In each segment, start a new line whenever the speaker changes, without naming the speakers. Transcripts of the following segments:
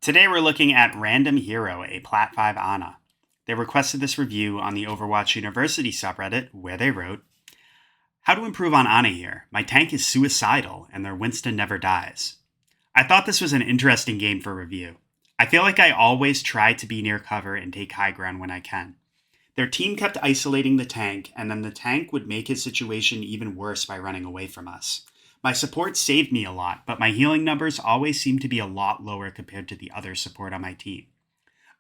Today we're looking at RandomHero, a Plat 5 Ana. They requested this review on the Overwatch University subreddit, where they wrote, "How to improve on Ana here. My tank is suicidal, and their Winston never dies." I thought this was an interesting game for review. I feel like I always try to be near cover and take high ground when I can. Their team kept isolating the tank, and then the tank would make his situation even worse by running away from us. My support saved me a lot, but my healing numbers always seem to be a lot lower compared to the other support on my team.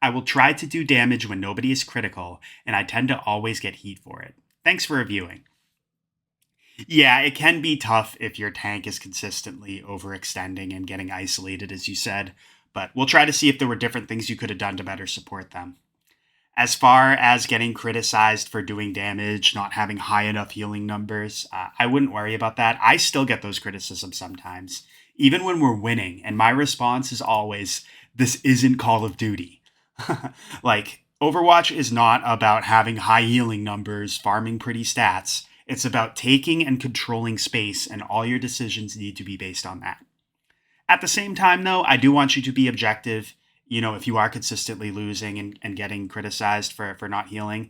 I will try to do damage when nobody is critical, and I tend to always get heat for it. Thanks for reviewing. Yeah, it can be tough if your tank is consistently overextending and getting isolated, as you said, but we'll try to see if there were different things you could have done to better support them. As far as getting criticized for doing damage, not having high enough healing numbers, I wouldn't worry about that. I still get those criticisms sometimes, even when we're winning, and my response is always, this isn't Call of Duty. Like, Overwatch is not about having high healing numbers, farming pretty stats. It's about taking and controlling space, and all your decisions need to be based on that. At the same time, though, I do want you to be objective. You know, if you are consistently losing and getting criticized for not healing,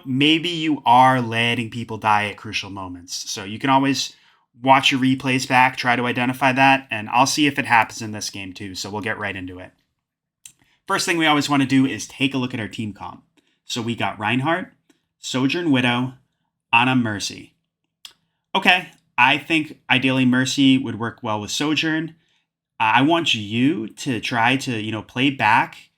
maybe you are letting people die at crucial moments. So you can always watch your replays back, try to identify that, and I'll see if it happens in this game too. So we'll get right into it. First thing we always want to do is take a look at our team comp. So we got Reinhardt, Sojourn Widow, Ana Mercy. Okay, I think ideally Mercy would work well with Sojourn. I want you to try to, play back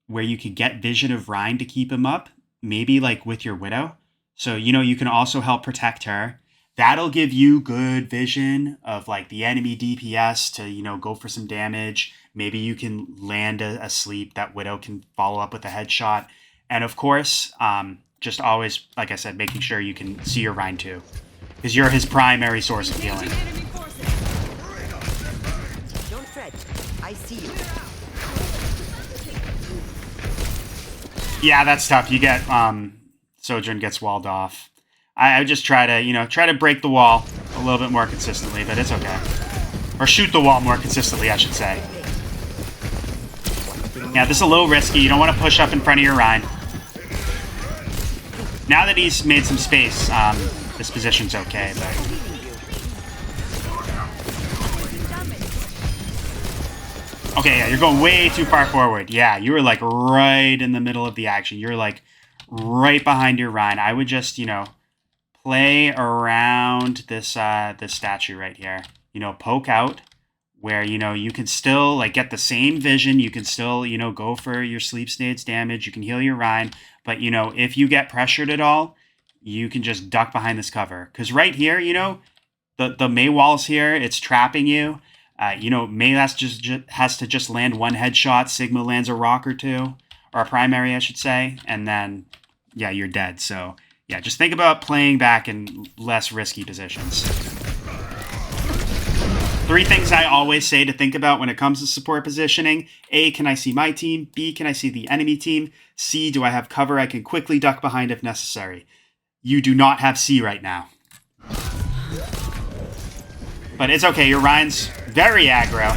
where you could get vision of Ryan to keep him up, maybe like with your Widow. So, you can also help protect her. That'll give you good vision of like the enemy DPS to, go for some damage. Maybe you can land a sleep that Widow can follow up with a headshot. And of course, just always, like I said, making sure you can see your Ryan too, because you're his primary source of healing.
I see you.
Yeah, that's tough. You get Sojourn gets walled off. I would just try to break the wall a little bit more consistently, but it's okay. Or shoot the wall more consistently, I should say. Yeah, this is a little risky. You don't want to push up in front of your Ryan. Now that he's made some space, this position's okay, but... Okay, yeah, you're going way too far forward. Yeah, you were like right in the middle of the action. You're like right behind your Ryan. I would just, play around this this statue right here. Poke out where, you can still like get the same vision. You can still, go for your sleep states damage. You can heal your Ryan. But, if you get pressured at all, you can just duck behind this cover. Because right here, the Mei wall's here. It's trapping you. Mei has to just land one headshot. Sigma lands a rock or two, or a primary, I should say, and then, yeah, you're dead. So, yeah, just think about playing back in less risky positions. 3 things I always say to think about when it comes to support positioning. A, can I see my team? B, can I see the enemy team? C, do I have cover I can quickly duck behind if necessary? You do not have C right now. But it's okay, your Ryan's very aggro.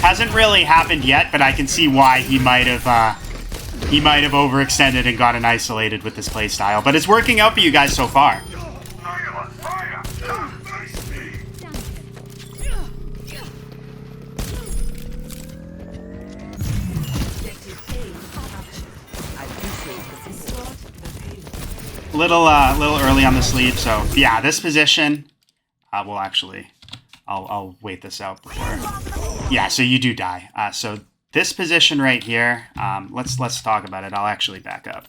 Hasn't really happened yet, but I can see why he might have overextended and gotten isolated with this playstyle. But it's working out for you guys so far. Little early on the sleep, so yeah, this position, I'll wait this out before. Yeah, so you do die. So this position right here, let's talk about it. I'll actually back up.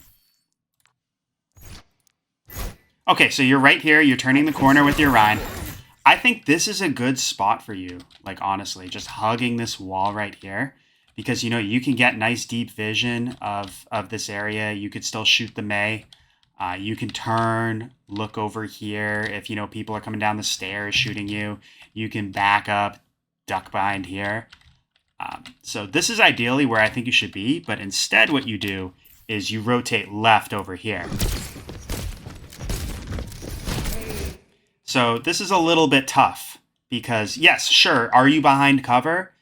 Okay, so you're right here. You're turning the corner with your Ryan. I think this is a good spot for you. Like honestly, just hugging this wall right here, because you can get nice deep vision of this area. You could still shoot the Mei. You can turn, look over here. If, people are coming down the stairs shooting you, you can back up, duck behind here. So this is ideally where I think you should be, but instead what you do is you rotate left over here. So this is a little bit tough because, yes, sure, are you behind cover?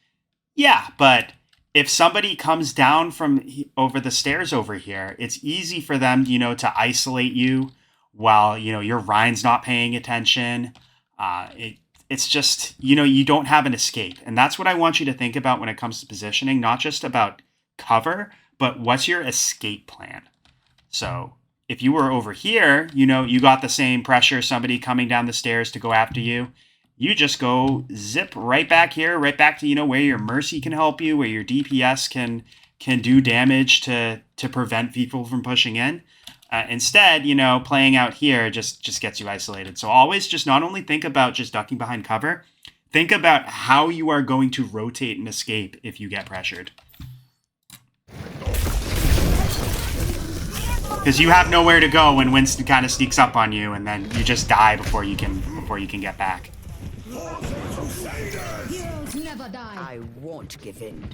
Yeah, but if somebody comes down from over the stairs over here, it's easy for them, to isolate you while, your Ryan's not paying attention. It's just, you don't have an escape. And that's what I want you to think about when it comes to positioning, not just about cover, but what's your escape plan? So if you were over here, you got the same pressure, somebody coming down the stairs to go after you. You just go zip right back here, right back to, where your Mercy can help you, where your DPS can do damage to prevent people from pushing in. Instead, playing out here just gets you isolated. So always just not only think about just ducking behind cover, think about how you are going to rotate and escape if you get pressured. Because you have nowhere to go when Winston kind of sneaks up on you, and then you just die before you can get back.
Heroes never die.
I won't give in.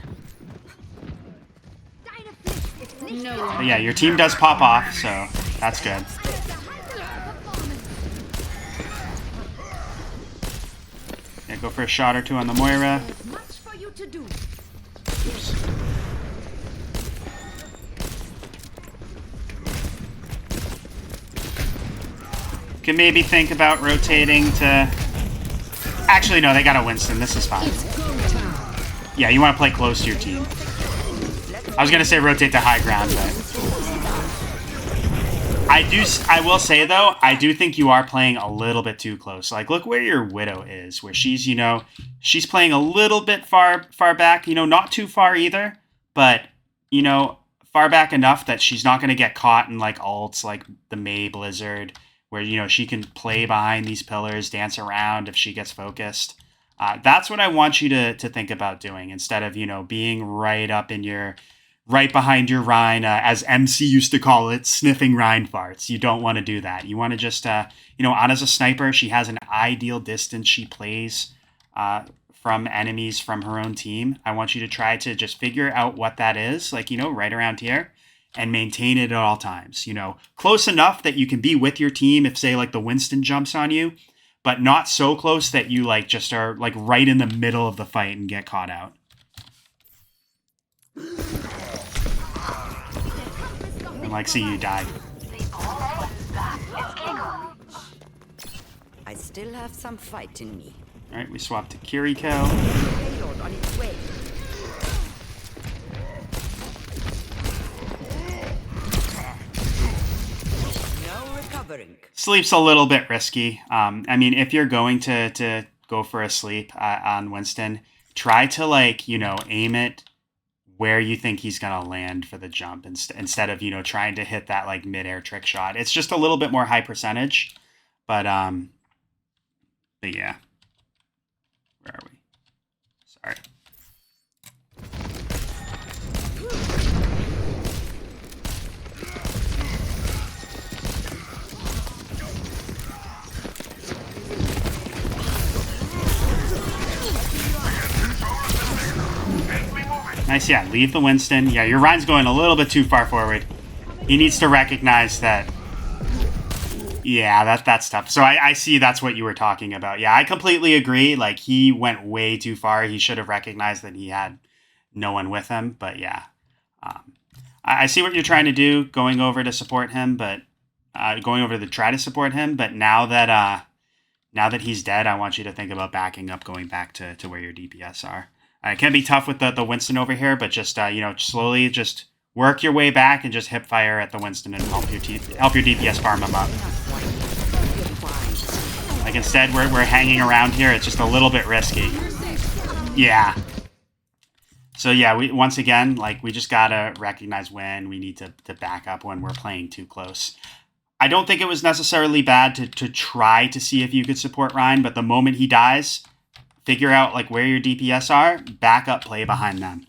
No
But
one.
yeah, your team does pop off, so that's good. Yeah, go for a shot or two on the Moira.
There's much for you to do.
Oops. Can maybe think about rotating to... Actually, no, they got a Winston. This is fine.
It's go time.
Yeah, you want to play close to your team. I was going to say rotate to high ground, but... I will say, though, I do think you are playing a little bit too close. Like, look where your Widow is, where she's, she's playing a little bit far back, not too far either, but, far back enough that she's not going to get caught in, like, ults like the Mei Blizzard, where, she can play behind these pillars, dance around if she gets focused. That's what I want you to think about doing instead of, being right behind your Rhine, as MC used to call it, sniffing Rhine farts. You don't want to do that. You want to just, Ana's a sniper. She has an ideal distance she plays from enemies from her own team. I want you to try to just figure out what that is, like, right around here, and maintain it at all times. Close enough that you can be with your team if, say, like, the Winston jumps on you, but not so close that you, like, just are, like, right in the middle of the fight and get caught out. And, like, see you die.
I still have some fight in me.
All right, we swap to Kiriko.
Payload on its way. No recovering.
Sleep's a little bit risky. I mean, if you're going to go for a sleep on Winston, try to, like, aim it where you think he's going to land for the jump instead of, trying to hit that, like, mid-air trick shot. It's just a little bit more high percentage, but yeah. Where are we? Sorry. Nice, yeah. Leave the Winston. Yeah, your Ryan's going a little bit too far forward. He needs to recognize that. Yeah, that's tough. So I see that's what you were talking about. Yeah, I completely agree. Like, he went way too far. He should have recognized that he had no one with him. But yeah, I see what you're trying to do, going over to support him, but going over to try to support him. But now that he's dead, I want you to think about backing up, going back to where your DPS are. It can be tough with the Winston over here, but just slowly just work your way back and just hip fire at the Winston and help your DPS farm him up. Like, instead we're hanging around here. It's just a little bit risky. Yeah. So yeah, once again, like, we just gotta recognize when we need to back up when we're playing too close. I don't think it was necessarily bad to try to see if you could support Ryan, but the moment he dies, figure out, like, where your DPS are, back up, play behind them.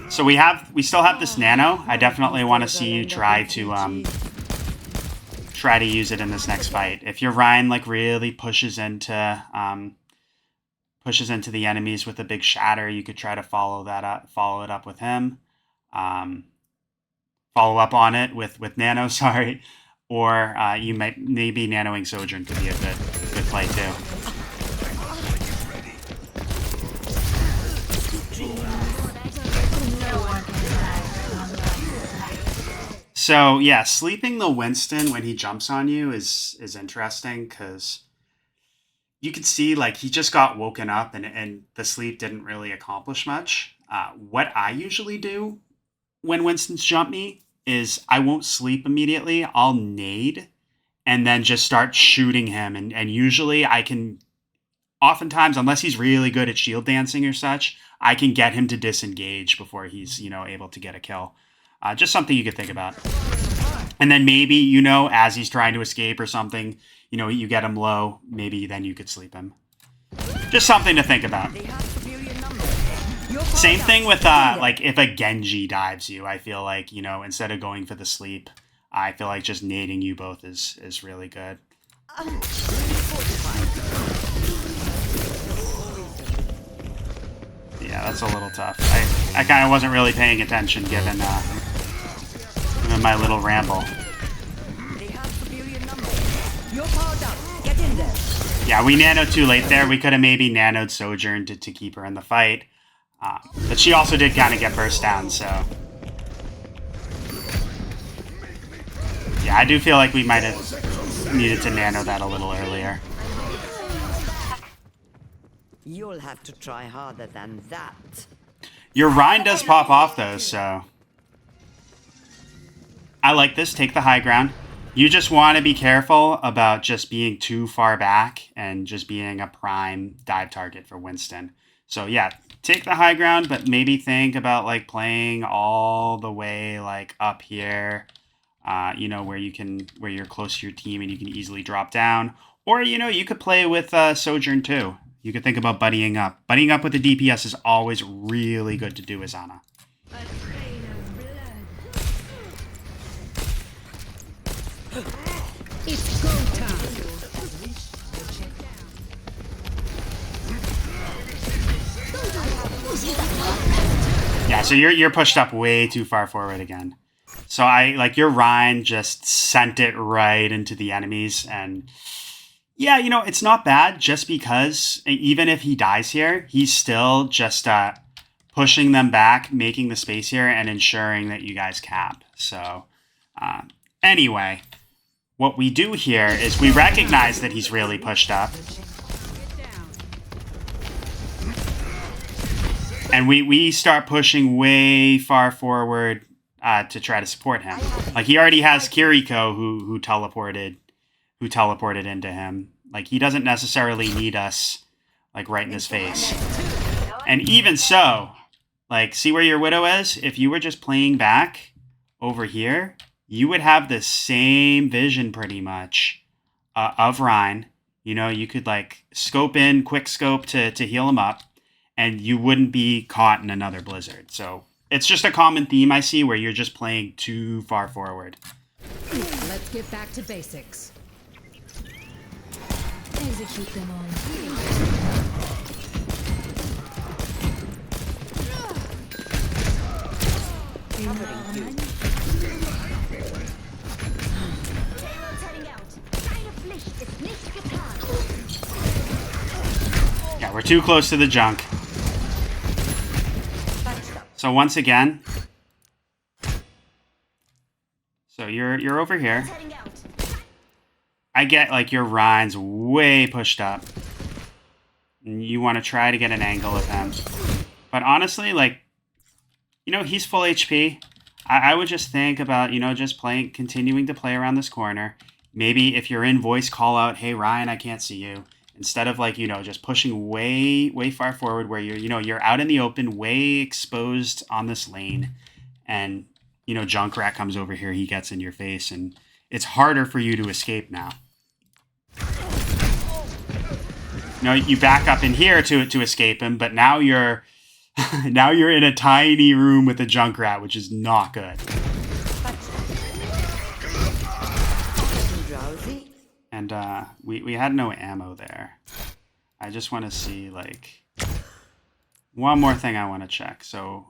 So we still have this nano. I definitely want to see you try to use it in this next fight. If your Ryan, like, really pushes into the enemies with a big shatter, you could try to follow it up with him. Follow up on it with nano, sorry. Or you maybe nanoing Sojourn could be a good play too. So yeah, sleeping the Winston when he jumps on you is interesting because you can see like he just got woken up and the sleep didn't really accomplish much. What I usually do when Winston's jump me is I won't sleep immediately. I'll nade and then just start shooting him. And usually I can, oftentimes, unless he's really good at shield dancing or such, I can get him to disengage before he's, able to get a kill. Just something you could think about. And then maybe, as he's trying to escape or something, you get him low, maybe then you could sleep him. Just something to think about. Same thing with, like, if a Genji dives you, I feel like, instead of going for the sleep, I feel like just nading you both is really good. Yeah, that's a little tough. I kind of wasn't really paying attention given my little ramble. Yeah, we nanoed too late there. We could have maybe nanoed Sojourn to keep her in the fight. But she also did kind of get burst down, so... Yeah, I do feel like we might have needed to nano that a little earlier.
You'll have to try harder than that.
Your Rhine does pop off, though, so... I like this. Take the high ground. You just want to be careful about just being too far back and just being a prime dive target for Winston. So, yeah, take the high ground, but maybe think about, like, playing all the way, like, up here, where you're close to your team and you can easily drop down. Or, you could play with Sojourn, too. You could think about buddying up. Buddying up with the DPS is always really good to do as Ana.
It's go time.
Yeah, so you're pushed up way too far forward again. So your Rhine just sent it right into the enemies, and yeah, it's not bad just because even if he dies here, he's still just pushing them back, making the space here, and ensuring that you guys cap. So anyway, what we do here is we recognize that he's really pushed up. And we start pushing way far forward to try to support him. Like, he already has Kiriko who teleported into him. Like, he doesn't necessarily need us, like, right in his face. And even so, like, see where your Widow is? If you were just playing back over here, you would have the same vision pretty much of Rhine. You could, like, scope in, quick scope to heal him up, and you wouldn't be caught in another blizzard. So it's just a common theme I see where you're just playing too far forward.
Let's get back to basics. Execute them all.
Yeah, we're too close to the junk. So once again, so you're over here. I get, like, your Rhine's way pushed up. And you want to try to get an angle of him. But honestly, like, he's full HP. I would just think about, just continuing to play around this corner. Maybe if you're in voice, call out, hey, Ryan, I can't see you. Instead of, like, just pushing way, way far forward where you're out in the open, way exposed on this lane. And, Junkrat comes over here, he gets in your face, and it's harder for you to escape now. You back up in here to escape him, but now you're in a tiny room with a Junkrat, which is not good. And we had no ammo there. I just want to see, like, one more thing I want to check. So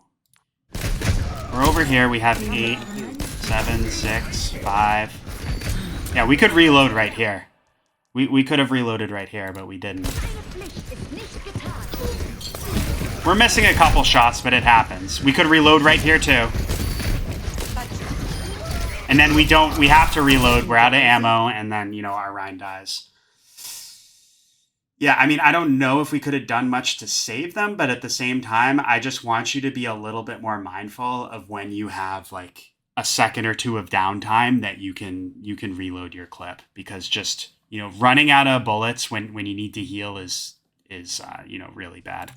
we're over here. We have 8, 7, 6, 5. Yeah, we could reload right here. We could have reloaded right here, but we didn't. We're missing a couple shots, but it happens. We could reload right here too. And then we have to reload. We're out of ammo, and then, you know, our Rhine dies. Yeah, I mean, I don't know if we could have done much to save them, but at the same time, I just want you to be a little bit more mindful of when you have like a second or two of downtime that you can reload your clip, because just, you know, running out of bullets when you need to heal is you know, really bad.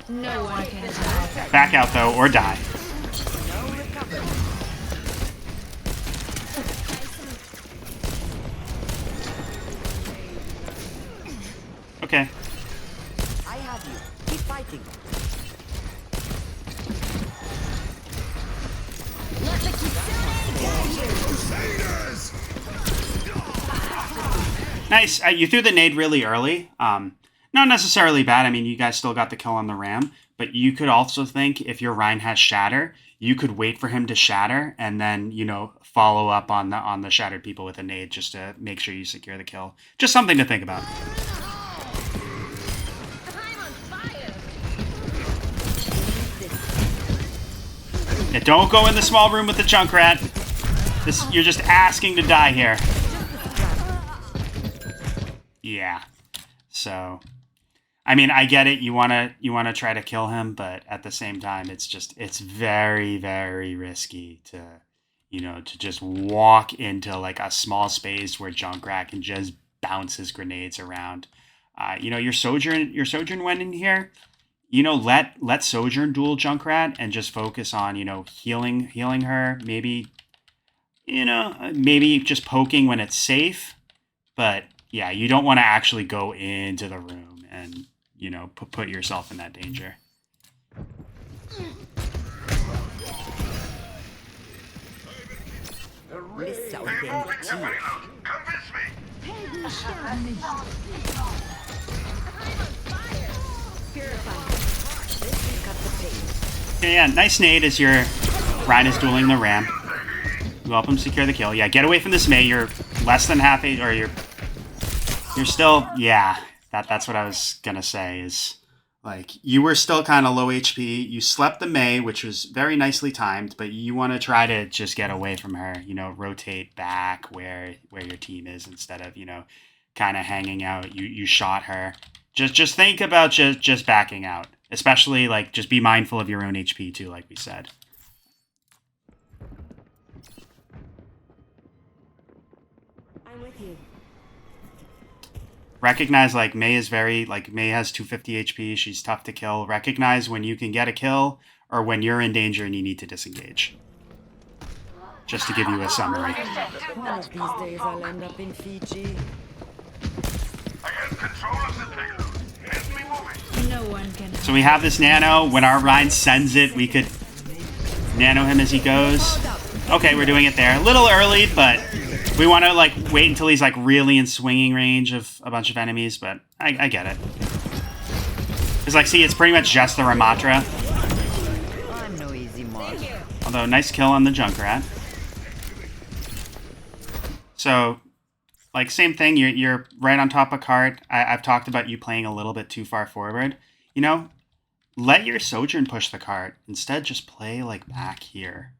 No one can hide.
Back out though, or die. Okay.
I have you. Keep fighting.
Let the
Nice. You threw the nade really early. Not necessarily bad. I mean, you guys still got the kill on the ram, but you could also think if your Rhine has shatter, you could wait for him to shatter and then, you know, follow up on the shattered people with a nade just to make sure you secure the kill. Just something to think about. Yeah, don't go in the small room with the Junkrat. You're just asking to die here. Yeah. So, I mean, I get it. You wanna try to kill him, but at the same time, it's very, very risky to, you know, to just walk into like a small space where Junkrat can just bounce his grenades around. You know, your Sojourn went in here. You know, let Sojourn duel Junkrat and just focus on, you know, healing her. Maybe, you know, maybe just poking when it's safe. But yeah, you don't want to actually go into the room and, you know, put yourself in that danger. Yeah, nice nade as your Rhine is dueling the ram. You help him secure the kill. Yeah, get away from this Mei. You're less than half a, or you're still, yeah. That's what I was gonna say, is like you were still kind of low HP. You slept the Mei, which was very nicely timed, but you want to try to just get away from her. You know, rotate back where your team is instead of, you know, kind of hanging out. You shot her. Just think about just backing out. Especially, like, just be mindful of your own HP, too, like we said.
I'm with you.
Recognize, like, Mei has 250 HP. She's tough to kill. Recognize when you can get a kill or when you're in danger and you need to disengage. Just to give you a summary.
One of these days I'll end up in Fiji.
I have control of the payload. Let me move it.
No one can hide.
So we have this nano. When our Rhine sends it, we could nano him as he goes. Okay, we're doing it there. A little early, but we want to like wait until he's like really in swinging range of a bunch of enemies, but I get it. Because like, see, it's pretty much just the Ramatra.
I'm no easy mark.
Although, nice kill on the Junkrat. So, like, same thing. You're right on top of cart. I've talked about you playing a little bit too far forward. You know, let your Sojourn push the cart. Instead, just play, like, back here.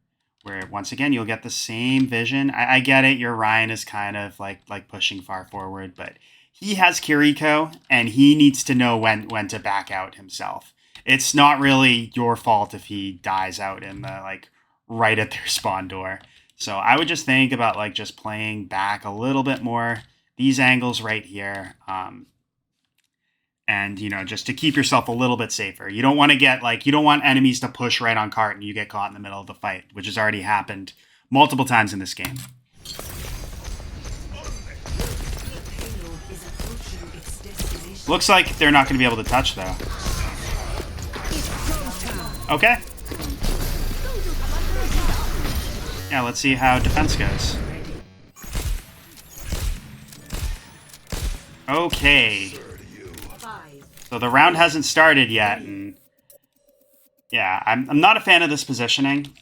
Where, once again, you'll get the same vision. I get it. Your Ryan is kind of, like pushing far forward. But he has Kiriko, and he needs to know when to back out himself. It's not really your fault if he dies out in the, like, right at their spawn door. So I would just think about like just playing back a little bit more. These angles right here. And, you know, just to keep yourself a little bit safer. You don't want to get like, you don't want enemies to push right on cart and you get caught in the middle of the fight, which has already happened multiple times in this game. Looks like they're not going to be able to touch though. Okay. Yeah, let's see how defense goes. Okay. So the round hasn't started yet, and yeah, I'm not a fan of this positioning.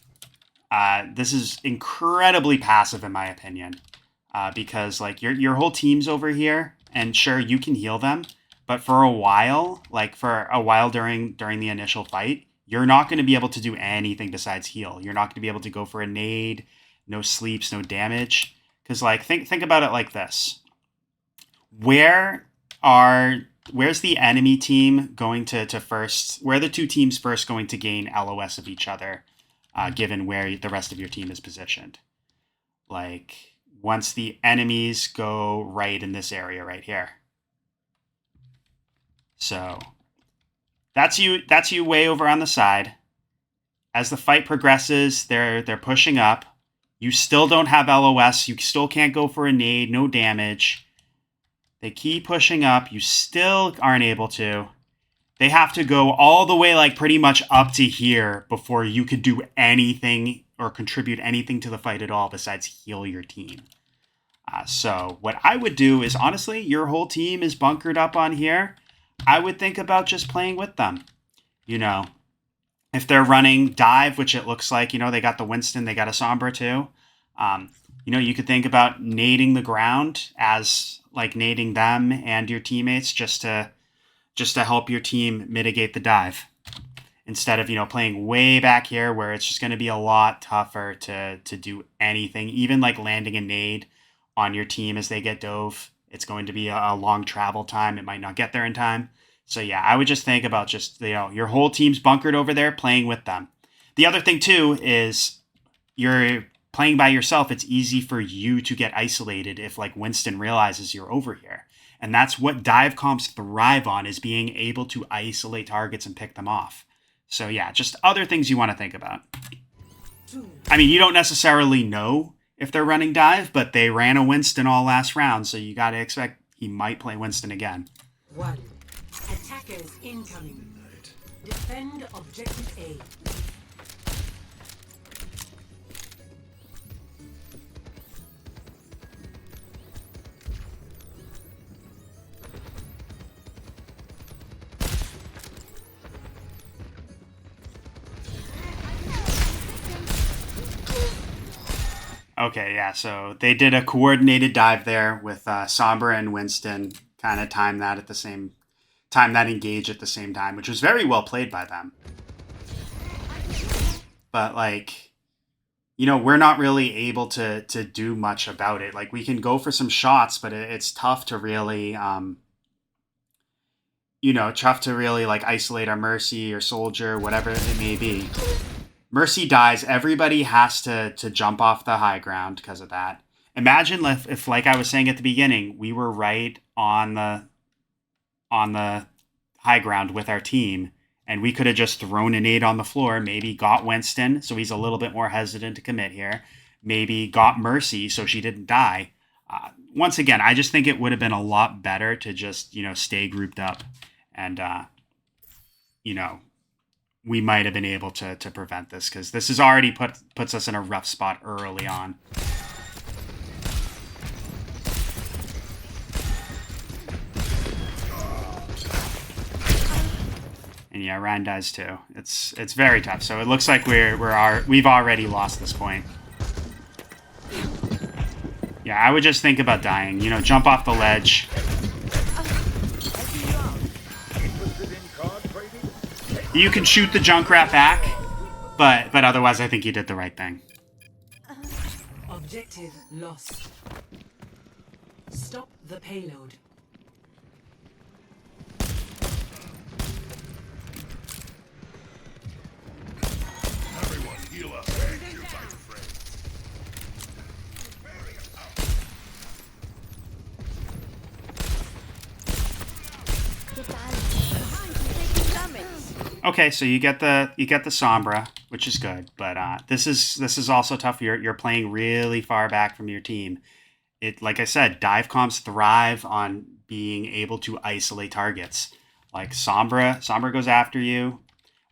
This is incredibly passive in my opinion, because like your whole team's over here, and sure you can heal them, but for a while, during the initial fight, you're not going to be able to do anything besides heal. You're not going to be able to go for a nade, no sleeps, no damage. Because like think about it like this: where's the enemy team going to first? Where are the two teams first going to gain LOS of each other, given where the rest of your team is positioned? Like once the enemies go right in this area right here. So that's you way over on the side. As the fight progresses, they're pushing up. You still don't have LOS. You still can't go for a nade, no damage. They keep pushing up. You still aren't able to. They have to go all the way like pretty much up to here before you could do anything or contribute anything to the fight at all besides heal your team. So what I would do is, honestly, your whole team is bunkered up on here. I would think about just playing with them. You know, if they're running dive, which it looks like, you know, they got the Winston, they got a Sombra too. You know, you could think about nading the ground as like nading them and your teammates just to help your team mitigate the dive. Instead of, you know, playing way back here where it's just going to be a lot tougher to do anything, even like landing a nade on your team as they get dove. It's going to be a long travel time. It might not get there in time. So yeah, I would just think about just, you know, your whole team's bunkered over there, playing with them. The other thing too is you're playing by yourself. It's easy for you to get isolated if like Winston realizes you're over here. And that's what dive comps thrive on, is being able to isolate targets and pick them off. So yeah, just other things you want to think about. I mean, you don't necessarily know if they're running dive, but they ran a Winston all last round, so you got to expect he might play Winston again.
1. Attackers incoming. Defend objective A.
Okay, yeah, so they did a coordinated dive there with Sombra and Winston, kind of time that engage at the same time, which was very well played by them. But like, you know, we're not really able to do much about it. Like we can go for some shots, but it's tough to really, like isolate our Mercy or Soldier, whatever it may be. Mercy dies, everybody has to jump off the high ground because of that. Imagine if, like I was saying at the beginning, we were right on the high ground with our team, and we could have just thrown a nade on the floor, maybe got Winston, so he's a little bit more hesitant to commit here. Maybe got Mercy, so she didn't die. Once again, I just think it would have been a lot better to just, you know, stay grouped up, and, you know, we might have been able to prevent this, because this has already puts us in a rough spot early on. And yeah, Ryan dies too. It's very tough. So it looks like we've already lost this point. Yeah, I would just think about dying. You know, jump off the ledge. You can shoot the Junkrat back, but otherwise I think you did the right thing.
Objective lost. Stop the payload.
Everyone heal up. Thank you, my friend.
Okay, so you get the Sombra, which is good, but this is also tough. You're playing really far back from your team. It, like I said, dive comps thrive on being able to isolate targets. Like Sombra goes after you.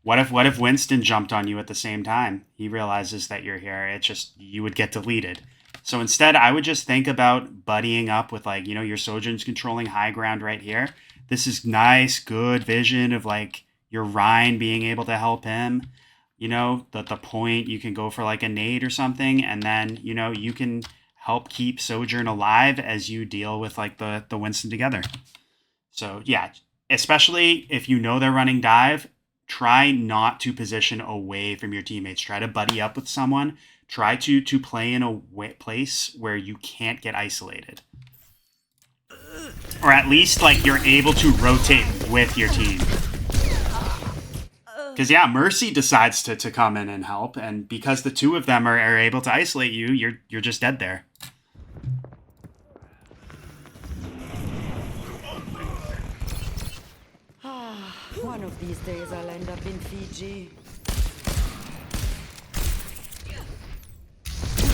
What if Winston jumped on you at the same time? He realizes that you're here. It's just, you would get deleted. So instead, I would just think about buddying up with, like, you know, your Sojourn's controlling high ground right here. This is nice, good vision of like your Rhine being able to help him. you know, the point, you can go for like a nade or something, and then, you know, you can help keep Sojourn alive as you deal with like the Winston together. So yeah, especially if you know they're running dive, try not to position away from your teammates. Try to buddy up with someone. Try to play in a place where you can't get isolated. Or at least like you're able to rotate with your team. Because yeah, Mercy decides to come in and help, and because the two of them are able to isolate you, you're just dead there.
One of these days I'll end up in Fiji.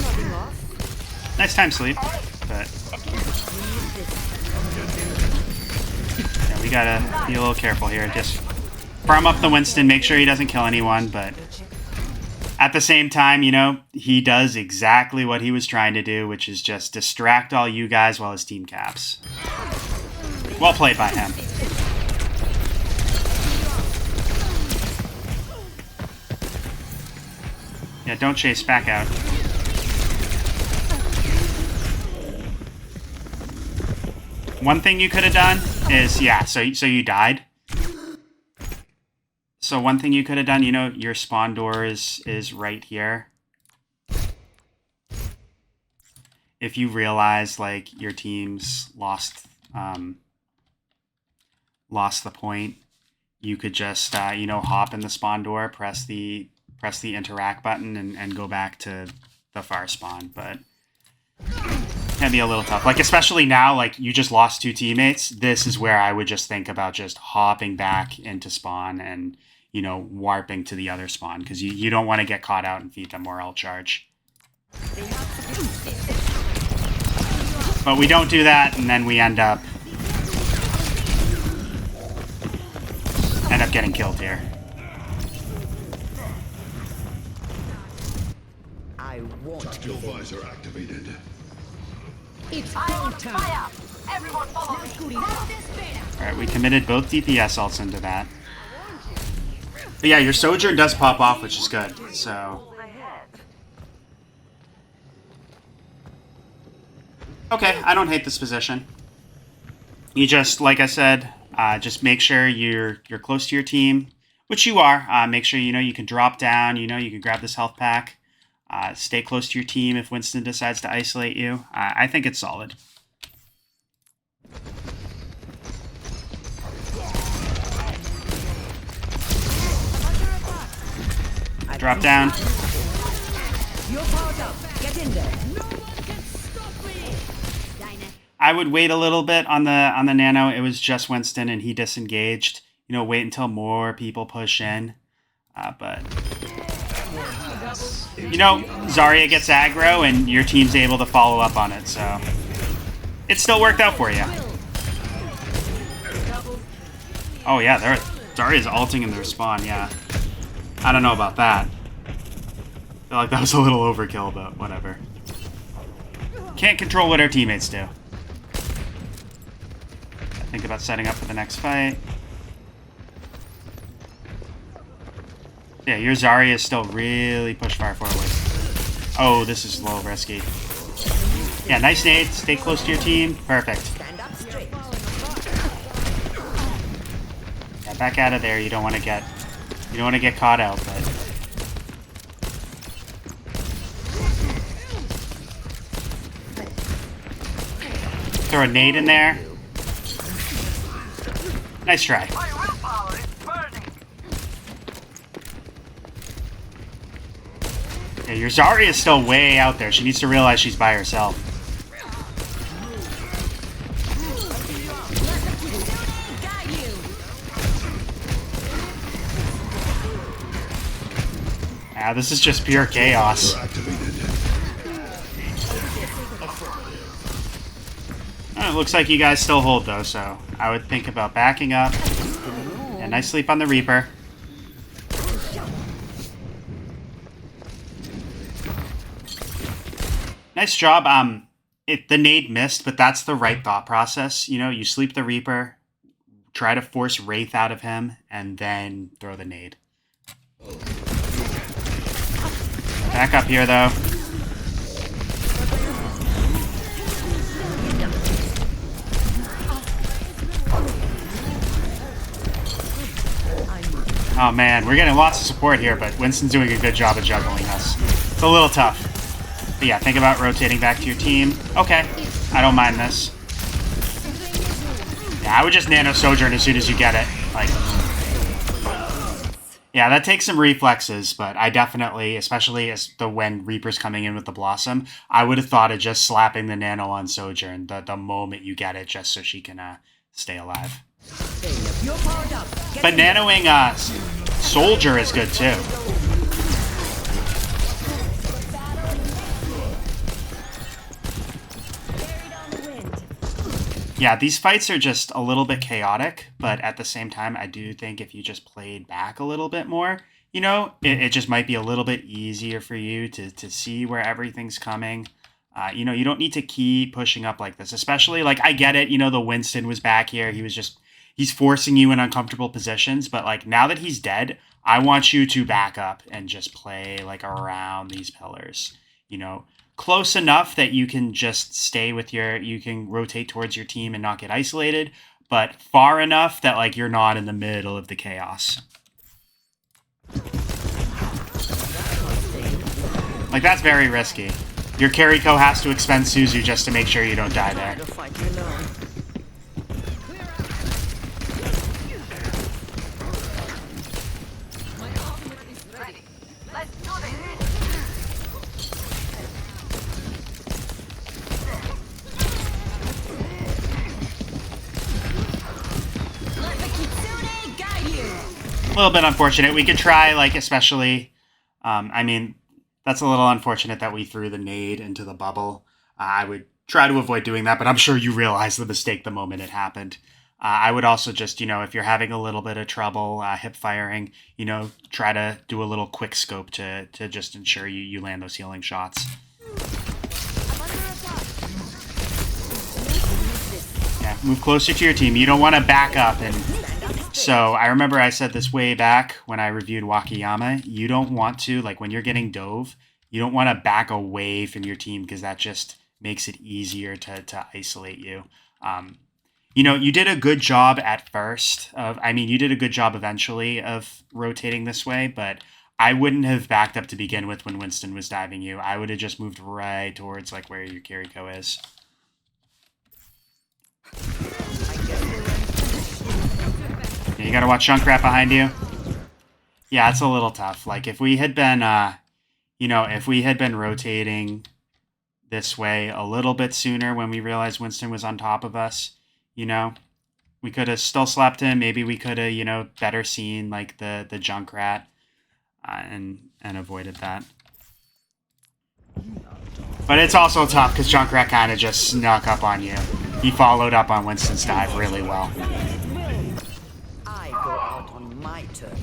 Nodding off.
Nice time sleep, but yeah, we gotta be a little careful here. Just farm up the Winston, make sure he doesn't kill anyone, but at the same time, you know, he does exactly what he was trying to do, which is just distract all you guys while his team caps. Well played by him. Yeah, don't chase, back out. One thing you could have done is, yeah, so you died. So one thing you could have done, you know, your spawn door is right here. If you realize, like, your team's lost the point, you could just, you know, hop in the spawn door, press the interact button, and go back to the far spawn. But it can be a little tough. Like, especially now, like, you just lost two teammates. This is where I would just think about just hopping back into spawn and, you know, warping to the other spawn, because you don't want to get caught out and feed them more ult charge. But we don't do that, and then we end up getting killed here.
I won't.
Tactical visor activated.
It's go time.
Alright, we committed both DPS ults into that. But yeah, your Sojourn does pop off, which is good, so... Okay, I don't hate this position. You just, like I said, just make sure you're close to your team, which you are. Make sure, you know, you can drop down, you know, you can grab this health pack. Stay close to your team if Winston decides to isolate you. I think it's solid. Drop down.
You're powered up. Get in there.
I would wait a little bit on the nano. It was just Winston and he disengaged. You know, wait until more people push in. But you know, Zarya gets aggro and your team's able to follow up on it, so it still worked out for you. Oh yeah, Zarya's ulting in their spawn, yeah. I don't know about that. I feel like that was a little overkill, but whatever. Can't control what our teammates do. Think about setting up for the next fight. Yeah, your Zarya is still really pushed far forward. Oh, this is a little risky. Yeah, nice nade. Stay close to your team. Perfect.
Stand up straight.
Yeah, back out of there. You don't want to get caught out, but throw a nade in there. Nice try. Yeah, your Zarya is still way out there. She needs to realize she's by herself. Yeah, this is just pure chaos. It looks like you guys still hold though, so I would think about backing up. Yeah, nice sleep on the Reaper. Nice job. The nade missed, but that's the right thought process. You know, you sleep the Reaper, try to force Wraith out of him, and then throw the nade. Back up here, though. Oh man, we're getting lots of support here, but Winston's doing a good job of juggling us. It's a little tough. But yeah, think about rotating back to your team. Okay, I don't mind this. Yeah, I would just nano sojourn as soon as you get it. Like, yeah, that takes some reflexes, but I definitely, especially when Reaper's coming in with the Blossom, I would have thought of just slapping the nano on Sojourn the moment you get it, just so she can stay alive. But nanoing Soldier is good too. Yeah, these fights are just a little bit chaotic, but at the same time, I do think if you just played back a little bit more, you know, it just might be a little bit easier for you to see where everything's coming. You know, you don't need to keep pushing up like this, especially, like, I get it, you know, the Winston was back here. He's forcing you in uncomfortable positions, but, like, now that he's dead, I want you to back up and just play, like, around these pillars, you know. Close enough that you can just stay with you can rotate towards your team and not get isolated, but far enough that, like, you're not in the middle of the chaos. Like, that's very risky. Your Kiriko has to expend Suzu just to make sure you don't die there. A little bit unfortunate. We could try, like, especially, I mean, that's a little unfortunate that we threw the nade into the bubble. I would try to avoid doing that, but I'm sure you realized the mistake the moment it happened. I would also just, you know, if you're having a little bit of trouble hip firing, you know, try to do a little quick scope to just ensure you land those healing shots. Yeah, move closer to your team. You don't want to back up and... So, I remember I said this way back when I reviewed Wakayama, you don't want to, like, when you're getting dove, you don't want to back away from your team because that just makes it easier to isolate you. You know, you did a good job at first you did a good job eventually of rotating this way, but I wouldn't have backed up to begin with when Winston was diving you. I would have just moved right towards, like, where your Kiriko is. You gotta watch Junkrat behind you. Yeah, it's a little tough. Like, if we had been, you know, if we had been rotating this way a little bit sooner when we realized Winston was on top of us, you know, we could have still slapped him. Maybe we could have, you know, better seen, like, the Junkrat and avoided that. But it's also tough because Junkrat kind of just snuck up on you. He followed up on Winston's dive really well.
My turns.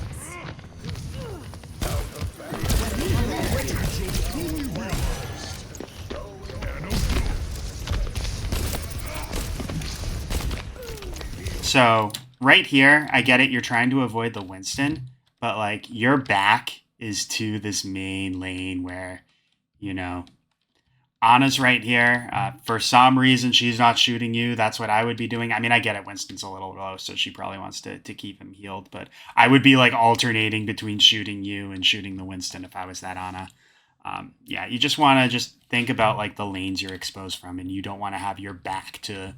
So, right here, I get it, you're trying to avoid the Winston, but, like, your back is to this main lane where, you know, Ana's right here. For some reason, she's not shooting you. That's what I would be doing. I mean, I get it. Winston's a little low, so she probably wants to keep him healed. But I would be, like, alternating between shooting you and shooting the Winston if I was that Ana. Yeah, you just want to just think about, like, the lanes you're exposed from, and you don't want to have your back to,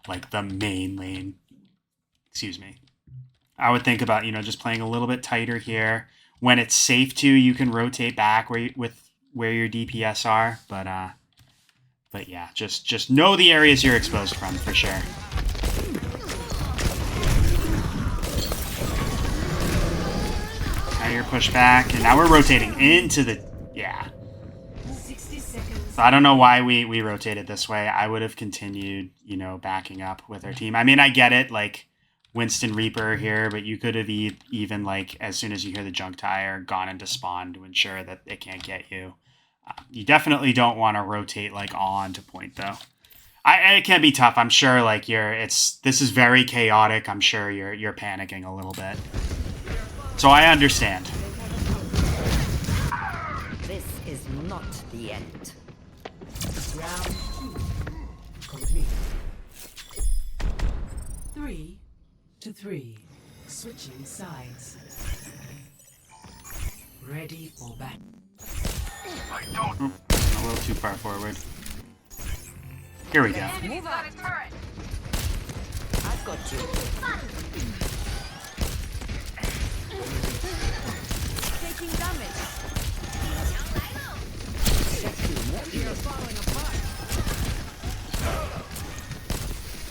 like, the main lane. Excuse me. I would think about, you know, just playing a little bit tighter here. When it's safe to, you can rotate back where your DPS are, but yeah, just know the areas you're exposed from, for sure. Now you're pushed back, and now we're rotating into the... Yeah.
60 seconds.
So I don't know why we rotated this way. I would have continued, you know, backing up with our team. I mean, I get it, like, Winston Reaper here, but you could have even, like, as soon as you hear the junk tire, gone into spawn to ensure that it can't get you. You definitely don't want to rotate, like, on to point, though. It can be tough. I'm sure, like, this is very chaotic. I'm sure you're panicking a little bit. So I understand.
This is
Round 2 complete. 3-3. Switching sides. Ready for battle.
I don't.
A little too far forward. Here we go.
Move out. I've got you. Taking damage. You're falling apart.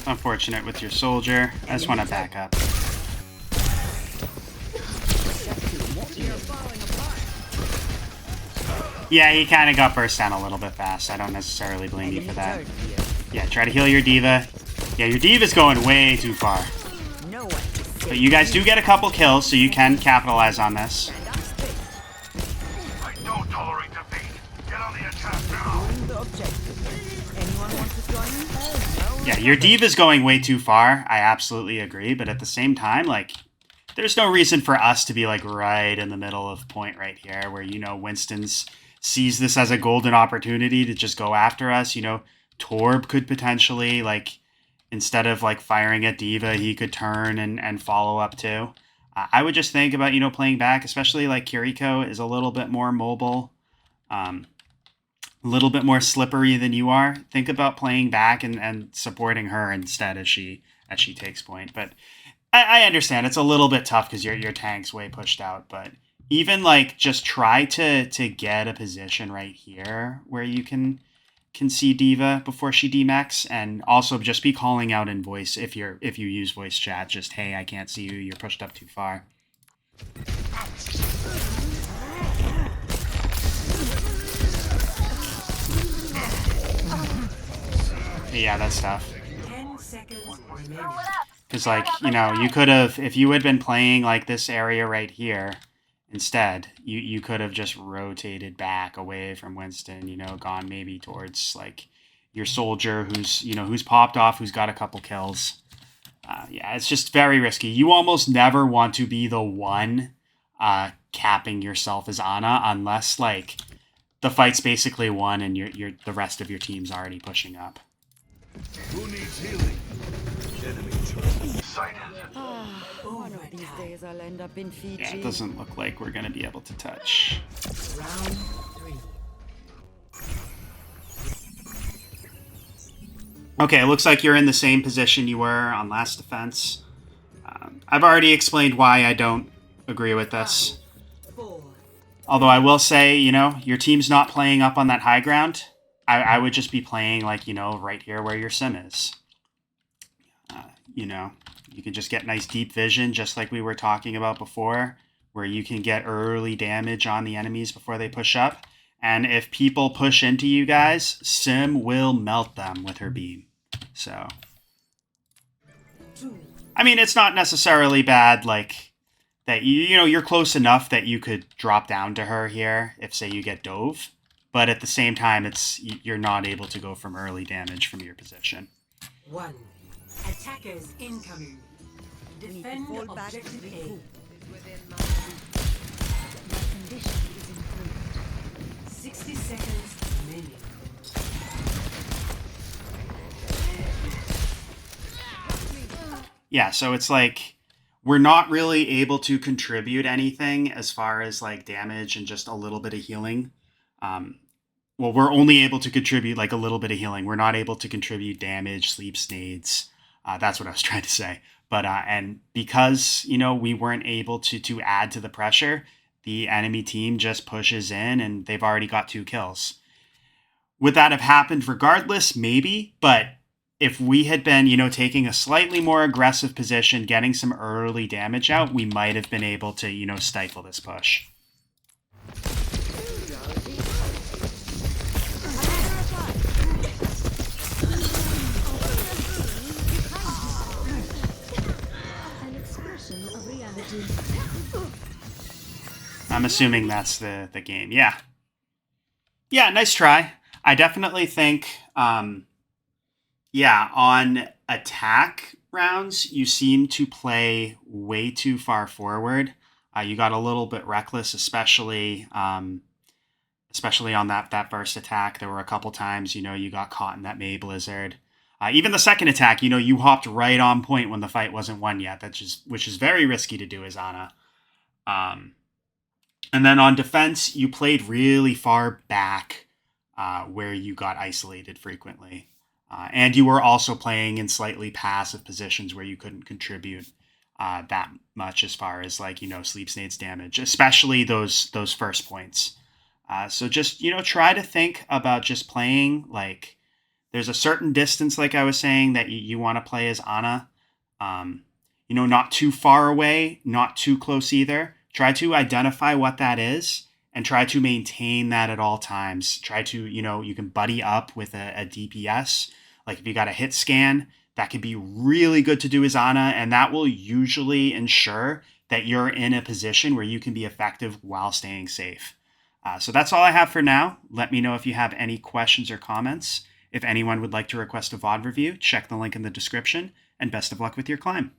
Unfortunate with your soldier. I just want to back up.
You're falling apart.
Yeah, he kind of got burst down a little bit fast. I don't necessarily blame you for that.
Turret here.
Yeah, try to heal your diva. Yeah, your diva's going way too far.
No one to save.
But you guys do get a couple kills, so you can capitalize on this.
And I'm space.
I don't tolerate defeat. Get on the attack now.
Doing the objective. Anyone want to join me? No.
Yeah, your diva's going way too far. I absolutely agree. But at the same time, like, there's no reason for us to be, like, right in the middle of point right here where, you know, Winston's sees this as a golden opportunity to just go after us. You know, Torb could potentially, like, instead of, like, firing at diva, he could turn and follow up too. I would just think about, you know, playing back, especially, like, Kiriko is a little bit more mobile, a little bit more slippery than you are. Think about playing back and supporting her instead as she takes point. But I understand it's a little bit tough because your tank's way pushed out, but even like just try to get a position right here where you can see diva before she demechs, and also just be calling out in voice if you use voice chat. Just, hey, I can't see you. You're pushed up too far. Yeah, that's tough.
10 seconds remaining.
Because, like, you know, you could have, if you had been playing, like, this area right here, instead, you could have just rotated back away from Winston, you know, gone maybe towards, like, your soldier who's, you know, who's popped off, who's got a couple kills. Yeah, it's just very risky. You almost never want to be the one capping yourself as Ana unless, like, the fight's basically won and the rest of your team's already pushing up.
Who needs healing? Enemy sighted.
One of these days I'll end up in Fiji.
Yeah, it doesn't look like we're going to be able to touch.
Round 3.
Okay, it looks like you're in the same position you were on last defense. I've already explained why I don't agree with this.
4.
Although I will say, you know, your team's not playing up on that high ground. I would just be playing, like, you know, right here where your sim is. You know, you can just get nice deep vision, just like we were talking about before, where you can get early damage on the enemies before they push up. And if people push into you guys, Sim will melt them with her beam. So,
2.
I mean, it's not necessarily bad, like, that you know, you're close enough that you could drop down to her here if, say, you get dove. But at the same time, you're not able to go from early damage from your position.
1. Attackers incoming. Defend
fall back to
objective A.
regroup.
60 seconds remaining.
Yeah, so it's like we're not really able to contribute anything as far as like damage and just a little bit of healing. Well, we're only able to contribute like a little bit of healing. We're not able to contribute damage, sleep snades. That's what I was trying to say. But and because, you know, we weren't able to add to the pressure, the enemy team just pushes in and they've already got 2 kills. Would that have happened regardless? Maybe. But if we had been, you know, taking a slightly more aggressive position, getting some early damage out, we might have been able to, you know, stifle this push. I'm assuming that's the game. Yeah. Yeah, nice try. I definitely think, yeah, on attack rounds, you seem to play way too far forward. You got a little bit reckless, especially especially on that first attack. There were a couple times, you got caught in that May Blizzard. Even the second attack, you hopped right on point when the fight wasn't won yet. Which is very risky to do as Ana. And then on defense, you played really far back where you got isolated frequently. And you were also playing in slightly passive positions where you couldn't contribute that much as far as Sleep Snade's damage, especially those first points. So just, try to think about just playing there's a certain distance, like I was saying, that you want to play as Ana. Not too far away, not too close either. Try to identify what that is and try to maintain that at all times. Try to, you can buddy up with a DPS. Like if you got a hit scan, that could be really good to do as Ana, and that will usually ensure that you're in a position where you can be effective while staying safe. So that's all I have for now. Let me know if you have any questions or comments. If anyone would like to request a VOD review, check the link in the description, and best of luck with your climb.